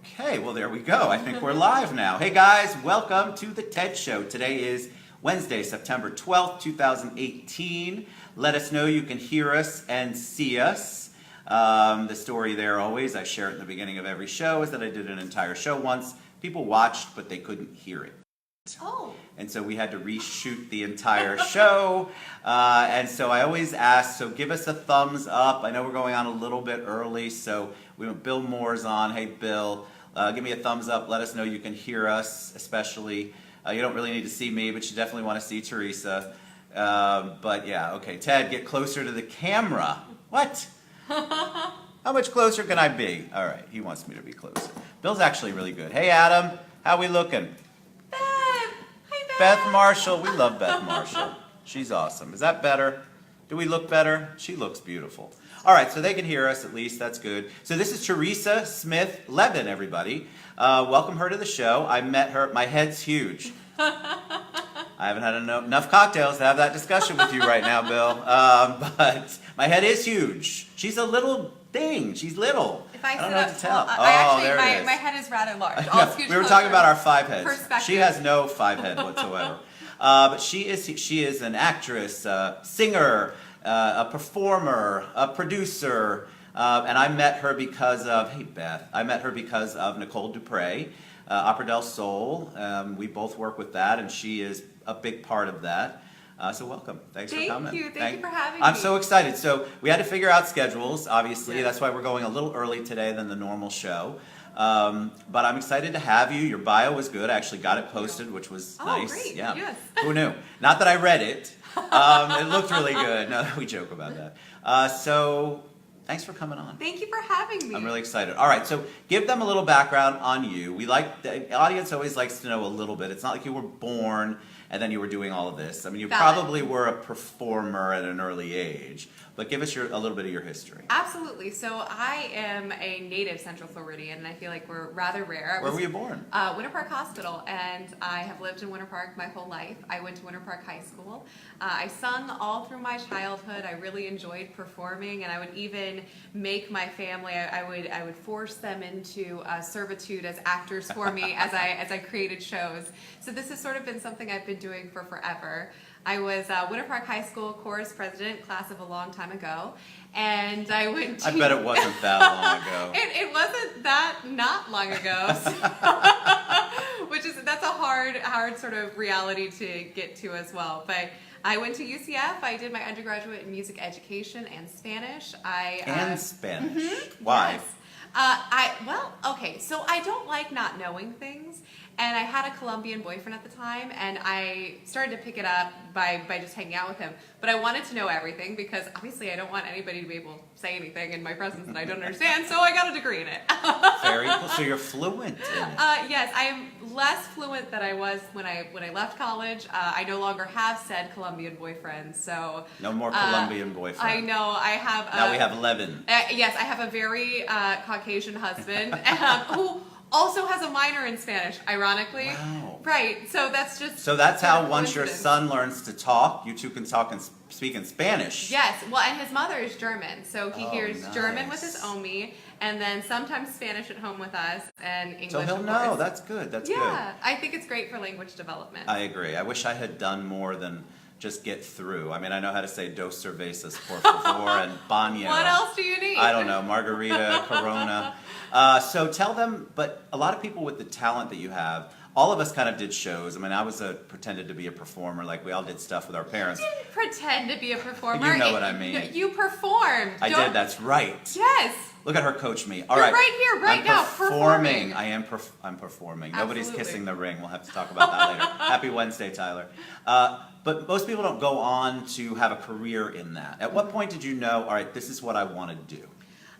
Okay, well there we go. I think we're live now. Hey guys, welcome to the TED Show. Today is Wednesday, September 12th, 2018. Let us know you can hear us and see us. The story there always, I share it in the beginning of every show, is that I did an entire show once. People watched, but they couldn't hear it. Oh. And so we had to reshoot the entire show. And so I always ask, so give us a thumbs up. I know we're going on a little bit early, so Bill Moore's on. Hey, Bill, give me a thumbs up. Let us know you can hear us, especially. You don't really need to see me, but you definitely want to see Theresa. But yeah, okay. Ted, get closer to the camera. What? How much closer can I be? All right, he wants me to be closer. Bill's actually really good. Hey, Adam, how we looking? Beth Marshall, we love Beth Marshall. She's awesome. Is that better? Do we look better? She looks beautiful. All right, so they can hear us at least. That's good. So this is Theresa Smith-Levin, everybody. Welcome her to the show. I met her. My head's huge. I haven't had enough cocktails to have that discussion with you right now, Bill. But my head is huge. She's a little thing. She's little. I don't know what to tell. My head is rather large. No, we were talking about our 5 heads. Perspective. She has no 5 head whatsoever. But she is an actress, singer, a performer, a producer, and I met her because of, hey Beth, I met her because of Nicole Dupre, Opera del Sol. We both work with that, and she is a big part of that. So welcome. Thanks for coming. Thank you for having me. I'm so excited. So we had to figure out schedules, obviously. That's why we're going a little early today than the normal show. But I'm excited to have you. Your bio was good. I actually got it posted, which was nice. Great. Yeah. Yes. Who knew? Not that I read it. It looked really good. No, we joke about that. So thanks for coming on. Thank you for having me. I'm really excited. All right, so give them a little background on you. The audience always likes to know a little bit. It's not like you were born and then you were doing all of this. I mean, you probably were a performer at an early age, but give us a little bit of your history. Absolutely. So I am a native Central Floridian, and I feel like we're rather rare. Where were you born? Winter Park Hospital, and I have lived in Winter Park my whole life. I went to Winter Park High School. I sung all through my childhood. I really enjoyed performing, and I would even make my family. I would force them into servitude as actors for me as I created shows. So this has sort of been something I've been doing for forever. I was Winter Park High School chorus president, class of a long time ago, and I went to... I bet it wasn't that long ago. It wasn't that not long ago, that's a hard sort of reality to get to as well. But I went to UCF. I did my undergraduate in music education and Spanish. Spanish. Mm-hmm, Why? Yes. So I don't like not knowing things. And I had a Colombian boyfriend at the time, and I started to pick it up by just hanging out with him. But I wanted to know everything because obviously I don't want anybody to be able to say anything in my presence that I don't understand, so I got a degree in it. Very cool. So you're fluent in it. Yes, I am less fluent than I was when I left college. I no longer have said Colombian boyfriend, so... No more Colombian boyfriend. I know, I have... Now we have Levin. Yes, I have a very Caucasian husband who... also has a minor in Spanish, ironically. Wow. Right, so that's just... So that's how once your son learns to talk, you two can talk and speak in Spanish. Yes, well, and his mother is German, so he hears nice. German with his Omi, and then sometimes Spanish at home with us, and English, so he'll of know. course. That's good. That's good. Yeah, I think it's great for language development. I agree. I wish I had done more than just get through. I mean, I know how to say dos cervezas, por favor, and baño. What else do you need? I don't know, margarita, Corona. So tell them, but a lot of people with the talent that you have, all of us kind of did shows. I mean, I pretended to be a performer, like we all did stuff with our parents. You didn't pretend to be a performer. You know what I mean. You performed. I did, that's right. Yes. Look at her coach me. You're right here, right now, performing. I'm performing. Absolutely. Nobody's kissing the ring. We'll have to talk about that later. Happy Wednesday, Tyler. But most people don't go on to have a career in that. At what point did you know, all right, this is what I want to do?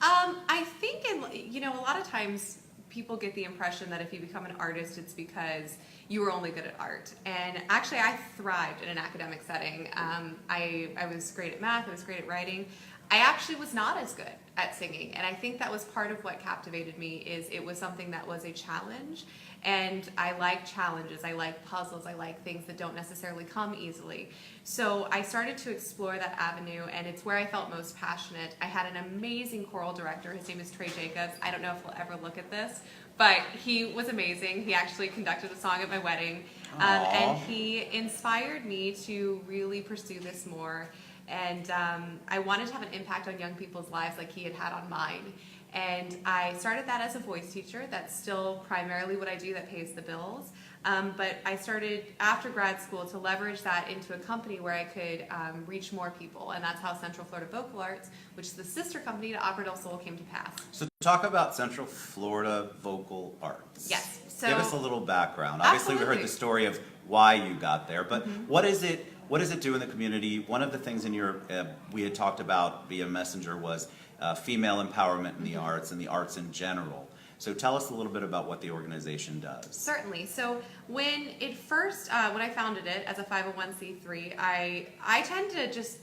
I think, a lot of times people get the impression that if you become an artist, it's because you were only good at art. And actually, I thrived in an academic setting. I was great at math. I was great at writing. I actually was not as good at singing. And I think that was part of what captivated me, is it was something that was a challenge. And I like challenges, I like puzzles, I like things that don't necessarily come easily. So I started to explore that avenue, and it's where I felt most passionate. I had an amazing choral director. His name is Trey Jacobs. I don't know if he'll ever look at this, but he was amazing. He actually conducted a song at my wedding. And he inspired me to really pursue this more. And I wanted to have an impact on young people's lives like he had had on mine. And I started that as a voice teacher. That's still primarily what I do that pays the bills. But I started after grad school to leverage that into a company where I could reach more people. And that's how Central Florida Vocal Arts, which is the sister company to Opera del Sol, came to pass. So talk about Central Florida Vocal Arts. Yes. So, give us a little background. Obviously, we heard the story of why you got there, but what is it? What does it do in the community? One of the things in your we had talked about via Messenger was female empowerment in the arts and the arts in general. So tell us a little bit about what the organization does. Certainly. So when it first, when I founded it as a 501c3, I tend to just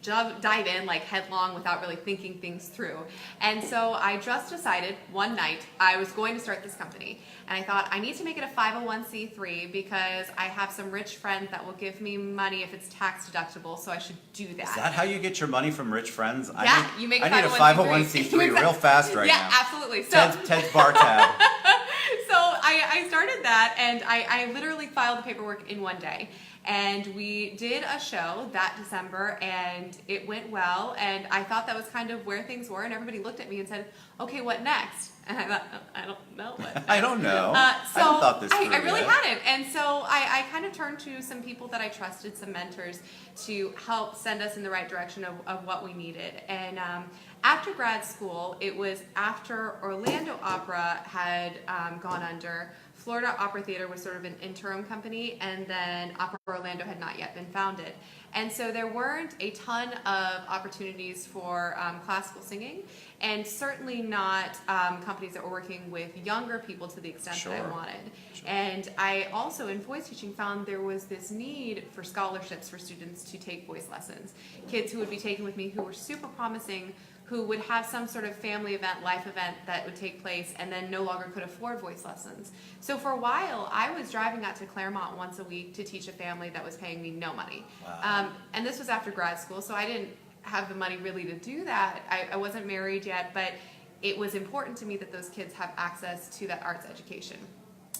dive in like headlong without really thinking things through. And so I just decided one night I was going to start this company. And I thought, I need to make it a 501c3 because I have some rich friends that will give me money if it's tax deductible, so I should do that. Is that how you get your money, from rich friends? Yeah, you make a 501c3. I need a 501c3 real fast right now. Yeah, absolutely. So, Ted's bar tab. So I started that, and I literally filed the paperwork in one day. And we did a show that December, and it went well, and I thought that was kind of where things were, and everybody looked at me and said, okay, what next? And I thought, I don't know what next. I don't know. So I haven't thought this through I really yet. hadn't. And so I kind of turned to some people that I trusted, some mentors, to help send us in the right direction of what we needed. And after grad school, it was after Orlando Opera had gone under. Florida Opera Theater was sort of an interim company, and then Opera Orlando had not yet been founded. And so there weren't a ton of opportunities for classical singing, and certainly not companies that were working with younger people to the extent that I wanted. Sure. And I also, in voice teaching, found there was this need for scholarships for students to take voice lessons. Kids who would be taken with me who were super promising, who would have some sort of family event, life event that would take place, and then no longer could afford voice lessons. So for a while, I was driving out to Claremont once a week to teach a family that was paying me no money. Wow. And this was after grad school, so I didn't have the money really to do that. I wasn't married yet, but it was important to me that those kids have access to that arts education.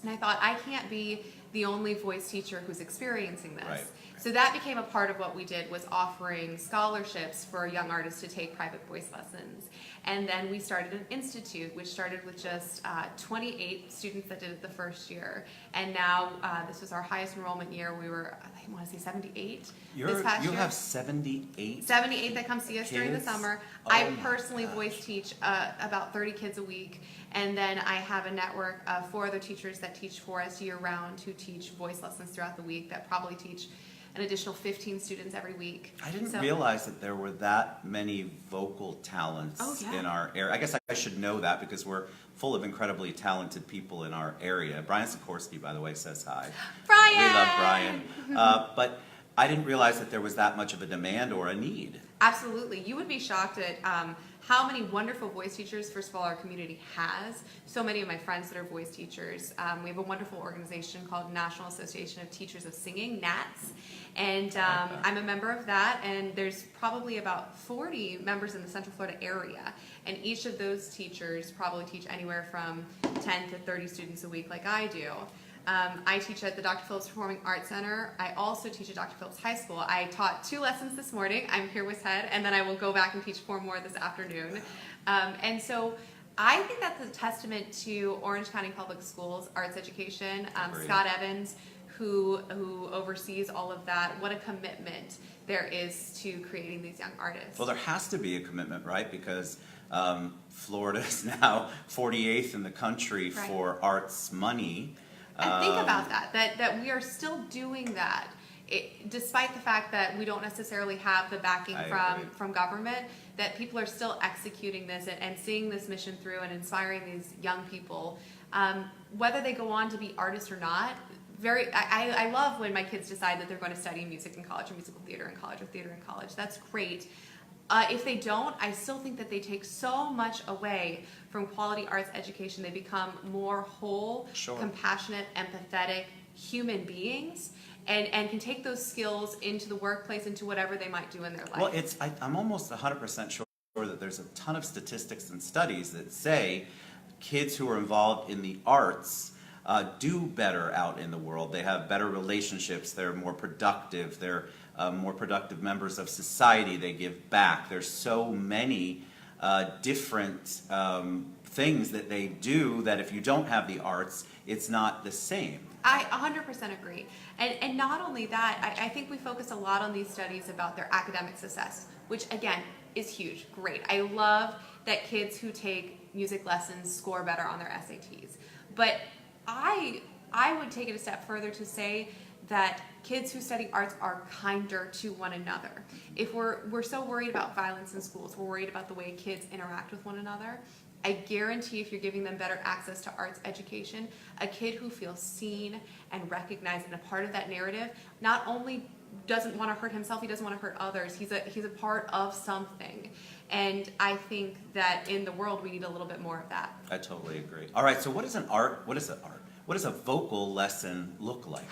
And I thought, I can't be the only voice teacher who's experiencing this. Right. So that became a part of what we did, was offering scholarships for young artists to take private voice lessons. And then we started an institute, which started with just 28 students that did it the first year. And now this was our highest enrollment year. We were, I want to say 78 this past year. You have 78? 78 that come see us during the summer. Oh, I personally voice teach about 30 kids a week. And then I have a network of 4 other teachers that teach for us year-round, who teach voice lessons throughout the week, that probably teach an additional 15 students every week. I didn't realize that there were that many vocal talents in our area. I guess I should know that because we're full of incredibly talented people in our area. Brian Sikorsky, by the way, says hi. Brian! We love Brian. But I didn't realize that there was that much of a demand or a need. Absolutely. You would be shocked at how many wonderful voice teachers, first of all, our community has. So many of my friends that are voice teachers. We have a wonderful organization called National Association of Teachers of Singing, NATS. And I'm a member of that, and there's probably about 40 members in the Central Florida area. And each of those teachers probably teach anywhere from 10 to 30 students a week like I do. I teach at the Dr. Phillips Performing Arts Center. I also teach at Dr. Phillips High School. I taught 2 lessons this morning. I'm here with Ted, and then I will go back and teach 4 more this afternoon. And so I think that's a testament to Orange County Public Schools arts education. Scott Evans, who oversees all of that, what a commitment there is to creating these young artists. Well, there has to be a commitment, right? Because Florida is now 48th in the country for arts money. And think about that we are still doing that, despite the fact that we don't necessarily have the backing from government, that people are still executing this and seeing this mission through and inspiring these young people, whether they go on to be artists or not. I love when my kids decide that they're going to study music in college or musical theater in college or theater in college. That's great. If they don't, I still think that they take so much away from quality arts education. They become more whole, Sure. compassionate, empathetic human beings, and can take those skills into the workplace, into whatever they might do in their life. Well, I'm almost 100% sure that there's a ton of statistics and studies that say kids who are involved in the arts do better out in the world. They have better relationships. They're more productive. They're more productive members of society. They give back. There's so many different things that they do that if you don't have the arts, it's not the same. I 100% agree. And not only that, I think we focus a lot on these studies about their academic success, which again is huge. Great. I love that kids who take music lessons score better on their SATs. But I would take it a step further to say that kids who study arts are kinder to one another. If we're so worried about violence in schools, we're worried about the way kids interact with one another, I guarantee if you're giving them better access to arts education, a kid who feels seen and recognized and a part of that narrative not only doesn't want to hurt himself, he doesn't want to hurt others. He's a part of something. And I think that in the world we need a little bit more of that. I totally agree. All right, so what does a vocal lesson look like?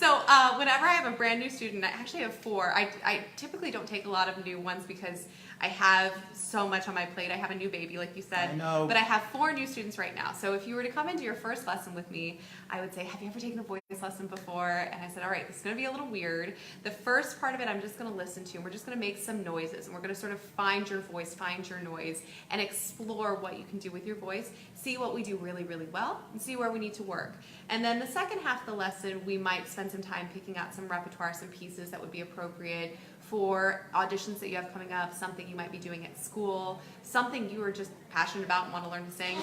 So whenever I have a brand new student, I actually have 4. I typically don't take a lot of new ones because I have so much on my plate. I have a new baby, like you said. I know. But I have 4 new students right now. So if you were to come into your first lesson with me, I would say, have you ever taken a voice lesson before? And I said, all right, this is going to be a little weird. The first part of it, I'm just going to listen to, and we're just going to make some noises, and we're going to sort of find your voice, find your noise, and explore what you can do with your voice, see what we do really, really well, and see where we need to work. And then the second half of the lesson, we might spend some time picking out some repertoire, some pieces that would be appropriate for auditions that you have coming up, something you might be doing at school, something you are just passionate about and want to learn to sing.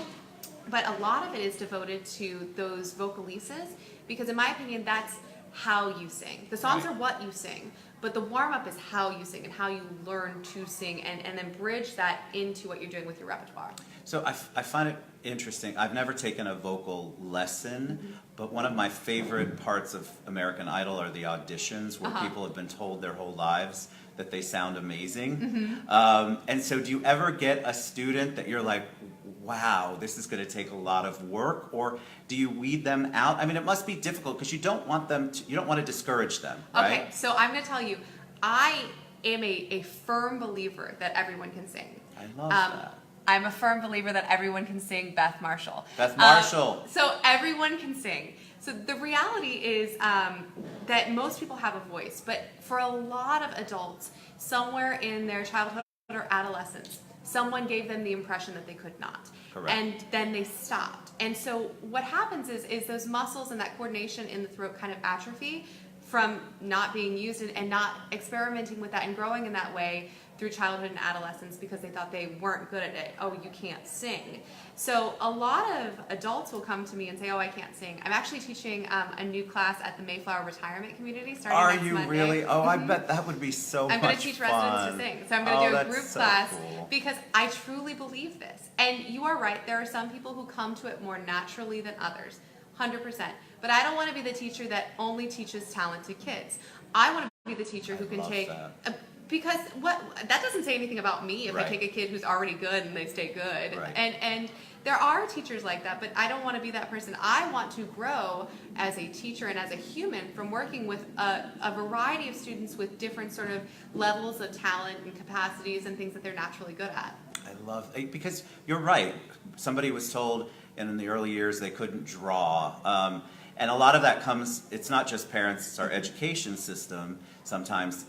But a lot of it is devoted to those vocalises because in my opinion, that's how you sing. The songs are what you sing, but the warm-up is how you sing and how you learn to sing and then bridge that into what you're doing with your repertoire. So I find it interesting. I've never taken a vocal lesson, but one of my favorite parts of American Idol are the auditions where people have been told their whole lives that they sound amazing. And so do you ever get a student that you're like, wow, this is going to take a lot of work, or do you weed them out? I mean, it must be difficult because you don't want to discourage them, right? Okay, so I'm going to tell you, I am a firm believer that everyone can sing. I love that. I'm a firm believer that everyone can sing Beth Marshall. Beth Marshall. So everyone can sing. So the reality is that most people have a voice, but for a lot of adults, somewhere in their childhood or adolescence, someone gave them the impression that they could not. Correct. And then they stopped. And so what happens is those muscles and that coordination in the throat kind of atrophy from not being used and not experimenting with that and growing in that way through childhood and adolescence because they thought they weren't good at it. Oh, you can't sing. So a lot of adults will come to me and say, oh, I can't sing. I'm actually teaching a new class at the Mayflower Retirement Community starting next Monday. Are you really? Oh, I bet that would be so much fun. I'm going to teach residents to sing. So I'm going to do a group class cool. because I truly believe this. And you are right. There are some people who come to it more naturally than others. 100%. But I don't want to be the teacher that only teaches talented kids. I want to be the teacher who can take... Because that doesn't say anything about me if I take a kid who's already good and they stay good. Right. And there are teachers like that, but I don't want to be that person. I want to grow as a teacher and as a human from working with a variety of students with different sort of levels of talent and capacities and things that they're naturally good at. I love it because you're right. Somebody was told in the early years they couldn't draw. And a lot of that comes, it's not just parents, it's our education system sometimes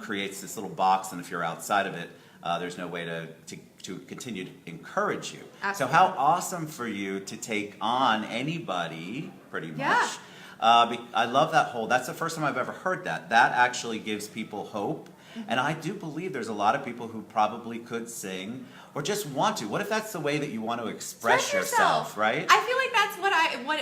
creates this little box, and if you're outside of it, there's no way to continue to encourage you. Absolutely. So how awesome for you to take on anybody, pretty much. Yeah. I love that's the first time I've ever heard that. That actually gives people hope. And I do believe there's a lot of people who probably could sing or just want to. What if that's the way that you want to express yourself, right? I feel like that's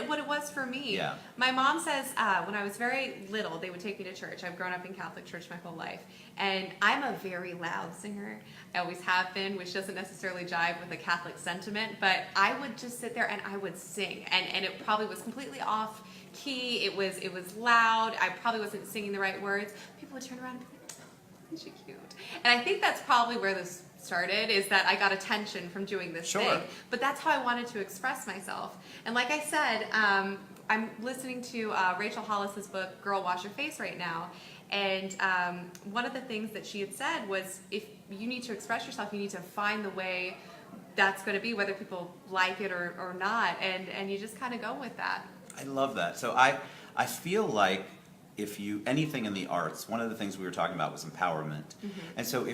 what it was for me. Yeah. My mom says when I was very little, they would take me to church. I've grown up in Catholic church my whole life. And I'm a very loud singer. I always have been, which doesn't necessarily jive with the Catholic sentiment. But I would just sit there and I would sing. And it probably was completely off key. It was loud. I probably wasn't singing the right words. People would turn around and be like, Isn't she cute? And I think that's probably where this started, is that I got attention from doing this Sure. thing. But that's how I wanted to express myself. And like I said, I'm listening to Rachel Hollis's book, Girl Wash Your Face, right now. And one of the things that she had said was, if you need to express yourself, you need to find the way that's going to be, whether people like it or not. And you just kind of go with that. I love that. So I feel like if you, anything in the arts, one of the things we were talking about was empowerment. And so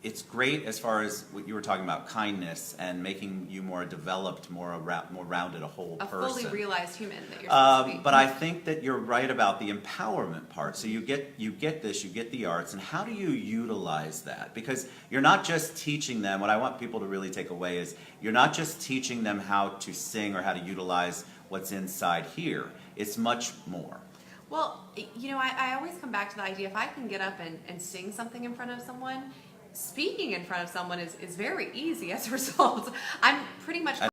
it's great as far as what you were talking about, kindness and making you more developed, more rounded, a whole person. A fully realized human that you're supposed to be. But I think that you're right about the empowerment part. So you get the arts, and how do you utilize that? Because you're not just teaching them, what I want people to really take away is, you're not just teaching them how to sing or how to utilize what's inside here. It's much more. Well, I always come back to the idea, if I can get up and sing something in front of someone, speaking in front of someone is very easy as a result. I'm pretty much